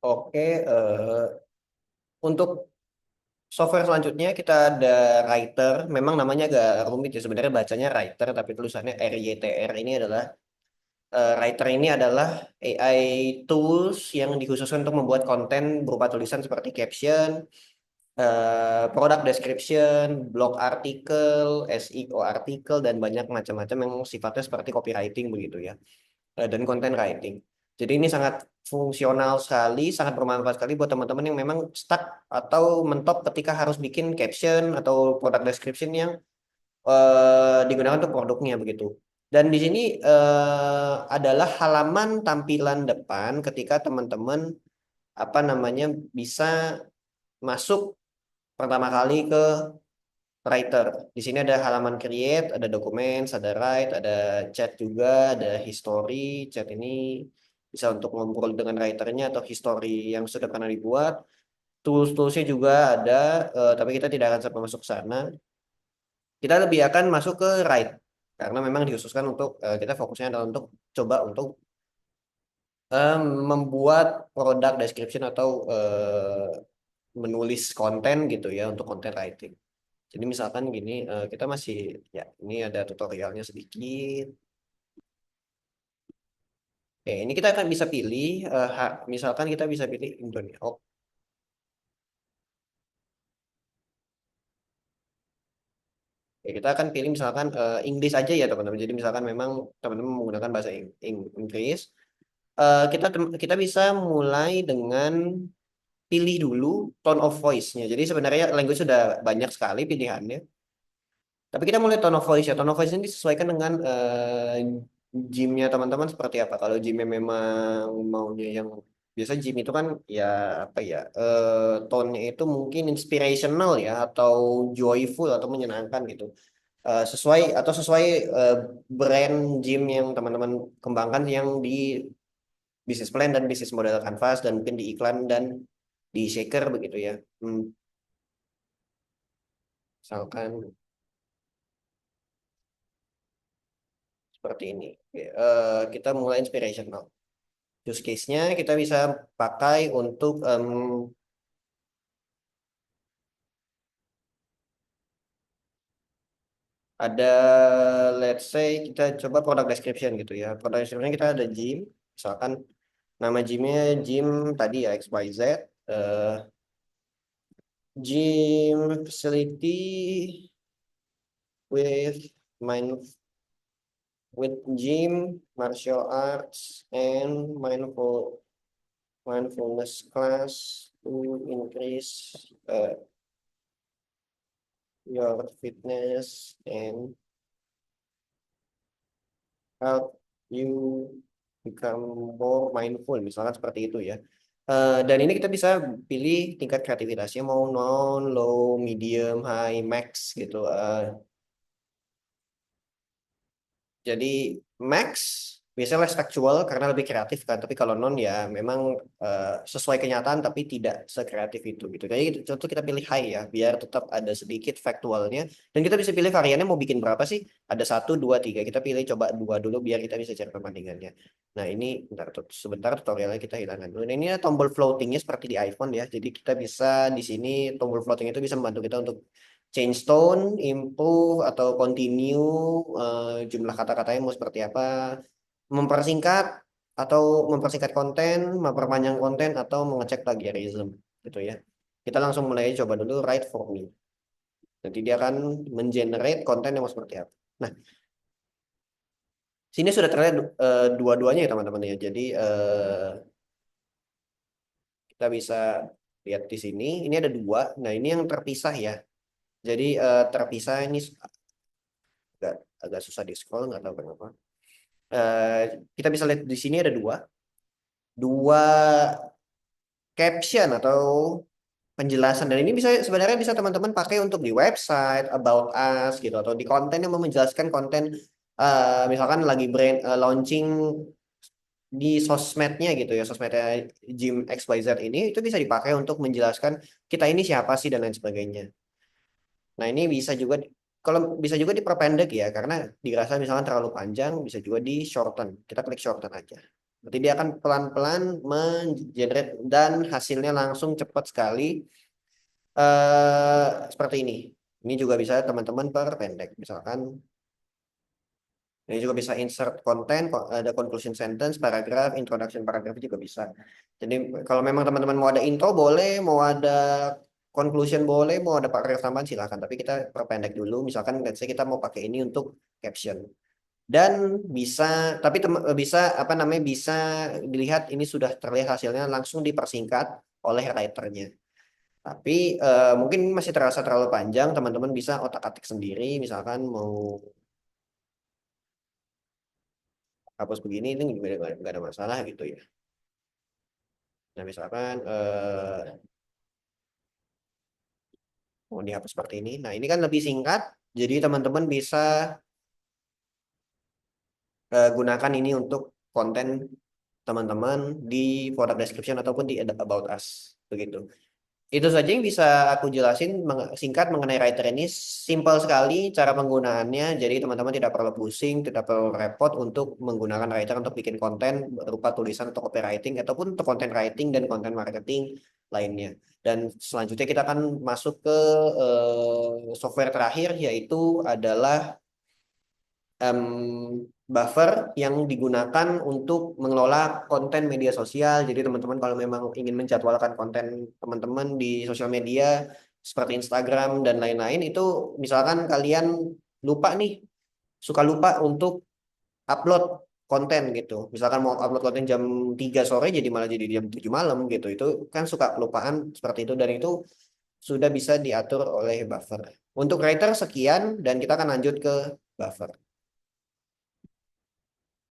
Oke, untuk software selanjutnya kita ada Writer. Memang namanya agak rumit ya sebenarnya bacanya Writer, tapi tulisannya RYTR. Ini adalah Writer ini adalah AI tools yang dikhususkan untuk membuat konten berupa tulisan seperti caption, product description, blog artikel, SEO artikel, dan banyak macam-macam yang sifatnya seperti copywriting begitu ya, dan content writing. Jadi ini sangat fungsional sekali, sangat bermanfaat sekali buat teman-teman yang memang stuck atau mentok ketika harus bikin caption atau product description yang digunakan untuk produknya begitu. Dan di sini adalah halaman tampilan depan ketika teman-teman apa namanya bisa masuk pertama kali ke Writer. Di sini ada halaman create, ada documents, ada write, ada chat juga, ada history. Chat ini bisa untuk ngobrol dengan writernya atau history yang sudah pernah dibuat. Tools-toolsnya juga ada, tapi kita tidak akan sampai masuk ke sana. Kita lebih akan masuk ke write karena memang dikhususkan untuk kita fokusnya adalah untuk coba untuk membuat produk description atau menulis konten gitu ya untuk content writing. Jadi misalkan gini, kita masih ya ini ada tutorialnya sedikit. Ini kita akan bisa pilih, misalkan kita bisa pilih Indonesia. Oh, kita akan pilih misalkan Inggris aja ya teman-teman. Jadi misalkan memang teman-teman menggunakan bahasa Inggris, kita bisa mulai dengan pilih dulu tone of voice-nya. Jadi sebenarnya language sudah banyak sekali pilihannya. Tapi kita mulai tone of voice ya. Tone of voice ini disesuaikan dengan gymnya teman-teman seperti apa. Kalau gymnya memang maunya yang biasa gym itu kan ya apa ya tone-nya itu mungkin inspirational ya atau joyful atau menyenangkan gitu. Sesuai eh, brand gym yang teman-teman kembangkan yang di bisnis plan dan bisnis model canvas dan mungkin di iklan dan di shaker begitu ya. Hmm, Misalkan seperti ini. Oke, kita mulai inspirational. Use case-nya kita bisa pakai untuk ada let's say kita coba product description gitu ya. Product description kita ada gym, misalkan nama gymnya gym tadi ya XYZ, gym facility with mind with gym, martial arts, and mindfulness class to increase your fitness and help you become more mindful, misalnya seperti itu ya. Dan ini kita bisa pilih tingkat kreativitasnya mau non, low, medium, high, max gitu. Jadi max biasanya less factual karena lebih kreatif kan. Tapi kalau non ya memang sesuai kenyataan tapi tidak sekreatif itu gitu. Jadi contoh kita pilih high ya biar tetap ada sedikit factualnya. Dan kita bisa pilih variannya mau bikin berapa sih? Ada satu, dua, tiga. Kita pilih coba dua dulu biar kita bisa cari perbandingannya. Nah ini bentar, sebentar tutorialnya kita hilangkan dulu. Nah ini tombol floatingnya seperti di iPhone ya. Jadi kita bisa di sini tombol floating itu bisa membantu kita untuk change tone, improve atau continue, jumlah kata-katanya mau seperti apa, mempersingkat atau mempersingkat konten, memperpanjang konten atau mengecek plagiarism gitu ya. Kita langsung mulai coba dulu write for me. Nanti dia akan mengenerate konten yang mau seperti apa. Nah, sini sudah terlihat dua-duanya ya teman-teman ya. Jadi kita bisa lihat di sini. Ini ada dua. Nah, ini yang terpisah ya. Jadi terpisah ini agak agak susah di scroll nggak tahu kenapa. Eh, kita bisa lihat di sini ada dua caption atau penjelasan dan ini bisa sebenarnya bisa teman-teman pakai untuk di website about us gitu atau di konten yang mau menjelaskan konten misalkan lagi brand launching di sosmednya gitu ya sosmednya Gym XYZ ini itu bisa dipakai untuk menjelaskan kita ini siapa sih dan lain sebagainya. Nah ini bisa juga kalau bisa juga diperpendek ya karena dirasa misalkan terlalu panjang bisa juga di shorten kita klik shorten aja. Berarti dia akan pelan-pelan mengenerate dan hasilnya langsung cepat sekali seperti ini. Ini juga bisa teman-teman perpendek. Misalkan ini juga bisa insert konten, ada conclusion sentence, paragraph, introduction paragraph juga bisa. Jadi kalau memang teman-teman mau ada intro boleh, mau ada conclusion boleh, mau ada paragraph tambahan silakan. Tapi kita perpendek dulu. Misalkan let's say kita mau pakai ini untuk caption. Dan bisa, tapi bisa apa namanya bisa dilihat ini sudah terlihat hasilnya langsung dipersingkat oleh writernya. Tapi mungkin masih terasa terlalu panjang, teman-teman bisa otak-atik sendiri. Misalkan mau hapus begini ini juga nggak ada masalah gitu ya. Nah misalkan mau dihapus seperti ini. Nah ini kan lebih singkat, jadi teman-teman bisa gunakan ini untuk konten teman-teman di product description ataupun di about us begitu. Itu saja yang bisa aku jelasin singkat mengenai writer ini. Simpel sekali cara penggunaannya. Jadi teman-teman tidak perlu pusing, tidak perlu repot untuk menggunakan writer untuk bikin konten berupa tulisan atau copywriting ataupun untuk konten writing dan konten marketing lainnya. Dan selanjutnya kita akan masuk ke software terakhir yaitu adalah buffer yang digunakan untuk mengelola konten media sosial. Jadi teman-teman kalau memang ingin menjadwalkan konten teman-teman di sosial media seperti Instagram dan lain-lain itu misalkan kalian lupa nih, suka lupa untuk upload konten gitu. Misalkan mau upload konten jam 3 sore jadi malah jadi jam 7 malam gitu. Itu kan suka kelupaan seperti itu dan itu sudah bisa diatur oleh buffer. Untuk writer sekian dan kita akan lanjut ke buffer.